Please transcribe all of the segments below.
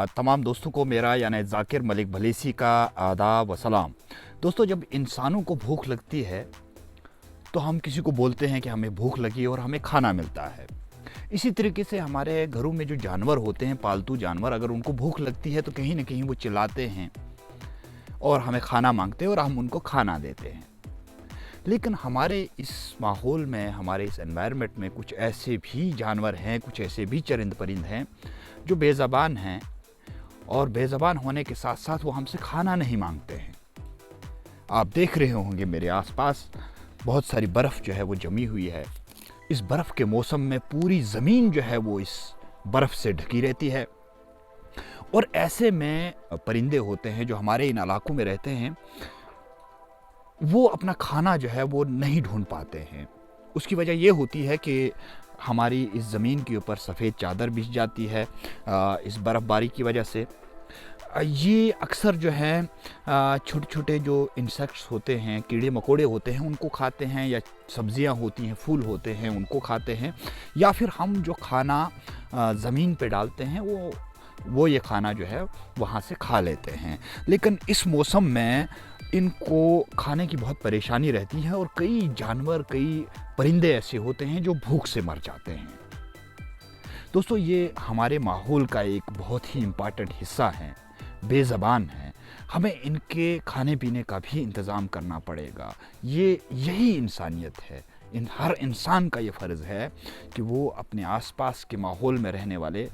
तमाम दोस्तों को मेरा यानी ज़ाकिर मलिक भलीसी का आदाब व सलाम। दोस्तों, जब इंसानों को भूख लगती है तो हम किसी को बोलते हैं कि हमें भूख लगी और हमें खाना मिलता है। इसी तरीके से हमारे घरों में जो जानवर होते हैं, पालतू जानवर, अगर उनको भूख लगती है तो कहीं न कहीं वो चिल्लाते हैं और हमें खाना मांगते हैं और हम उनको खाना देते हैं। लेकिन हमारे इस माहौल में, हमारे इस एनवायरनमेंट में कुछ ऐसे भी जानवर हैं, कुछ ऐसे भी चरिंद परिंद हैं जो बेज़बान हैं, और बेज़बान होने के साथ साथ वो हमसे खाना नहीं मांगते हैं। आप देख रहे होंगे मेरे आसपास बहुत सारी बर्फ़ जो है वो जमी हुई है। इस बर्फ़ के मौसम में पूरी ज़मीन जो है वो इस बर्फ़ से ढकी रहती है, और ऐसे में परिंदे होते हैं जो हमारे इन इलाकों में रहते हैं, वो अपना खाना जो है वो नहीं ढूंढ पाते हैं। उसकी वजह ये होती है कि हमारी इस ज़मीन के ऊपर सफ़ेद चादर बिछ जाती है इस बर्फ़बारी की वजह से। ये अक्सर जो है छोटे छोटे जो इंसेक्ट्स होते हैं, कीड़े मकोड़े होते हैं, उनको खाते हैं, या सब्जियां होती हैं, फूल होते हैं, उनको खाते हैं, या फिर हम जो खाना ज़मीन पे डालते हैं वो ये खाना जो है वहाँ से खा लेते हैं। लेकिन इस मौसम में इनको खाने की बहुत परेशानी रहती है, और कई जानवर, कई परिंदे ऐसे होते हैं जो भूख से मर जाते हैं। दोस्तों, ये हमारे माहौल का एक बहुत ही इम्पॉर्टेंट हिस्सा है, बेज़बान है। हमें इनके खाने पीने का भी इंतज़ाम करना पड़ेगा। यही इंसानियत है। हर इंसान का ये फ़र्ज़ है कि वो अपने आसपास के माहौल में रहने वाले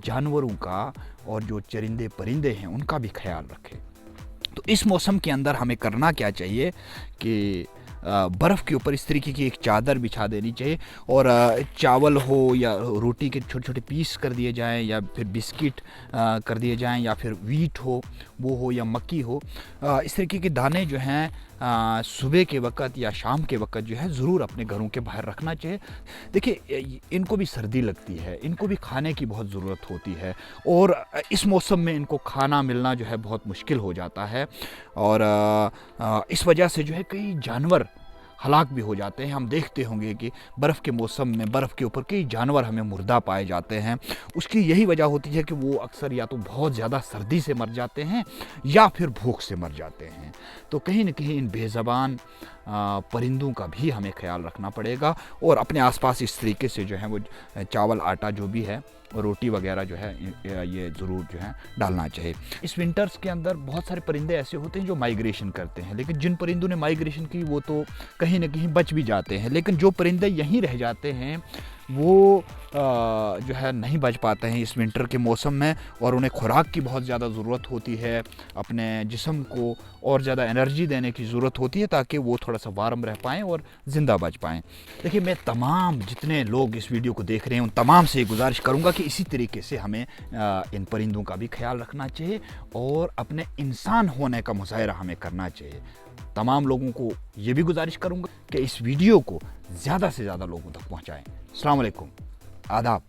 जानवरों का और जो चरिंदे परिंदे हैं उनका भी ख्याल रखे। तो इस मौसम के अंदर हमें करना क्या चाहिए कि बर्फ़ के ऊपर इस तरीके की एक चादर बिछा देनी चाहिए, और चावल हो या रोटी के छोटे छोटे पीस कर दिए जाएं, या फिर बिस्किट कर दिए जाएं, या फिर वीट हो वो हो, या मक्की हो। इस तरीके के दाने जो हैं सुबह के वक़्त या शाम के वक़्त जो है ज़रूर अपने घरों के बाहर रखना चाहिए। देखिए, इनको भी सर्दी लगती है, इनको भी खाने की बहुत ज़रूरत होती है, और इस मौसम में इनको खाना मिलना जो है बहुत मुश्किल हो जाता है, और इस वजह से जो है कई जानवर हलाक भी हो जाते हैं। हम देखते होंगे कि बर्फ़ के मौसम में बर्फ़ के ऊपर कई जानवर हमें मुर्दा पाए जाते हैं। उसकी यही वजह होती है कि वो अक्सर या तो बहुत ज़्यादा सर्दी से मर जाते हैं या फिर भूख से मर जाते हैं। तो कहीं न कहीं इन बेज़बान परिंदों का भी हमें ख्याल रखना पड़ेगा, और अपने आसपास इस तरीके से जो है वो चावल, आटा जो भी है, रोटी वगैरह जो है ये ज़रूर जो है डालना चाहिए। इस विंटर्स के अंदर बहुत सारे परिंदे ऐसे होते हैं जो माइग्रेशन करते हैं, लेकिन जिन परिंदों ने माइग्रेशन की वो तो कहीं न कहीं बच भी जाते हैं, लेकिन जो परिंदे यहीं रह जाते हैं वो जो है नहीं बच पाते हैं इस विंटर के मौसम में, और उन्हें खुराक की बहुत ज़्यादा ज़रूरत होती है, अपने जिस्म को और ज़्यादा एनर्जी देने की ज़रूरत होती है ताकि वो थोड़ा सा वार्म रह पाएँ और ज़िंदा बच पाएँ। देखिए, मैं तमाम जितने लोग इस वीडियो को देख रहे हैं उन तमाम से गुजारिश करूँगा कि इसी तरीके से हमें इन परिंदों का भी ख्याल रखना चाहिए, और अपने इंसान होने का मुज़ाहिरा हमें करना चाहिए। तमाम लोगों को ये भी गुजारिश करूँगा कि इस वीडियो को ज़्यादा से ज़्यादा लोगों तक पहुँचाएँ। अस्सलाम वालेकुम, आदाब।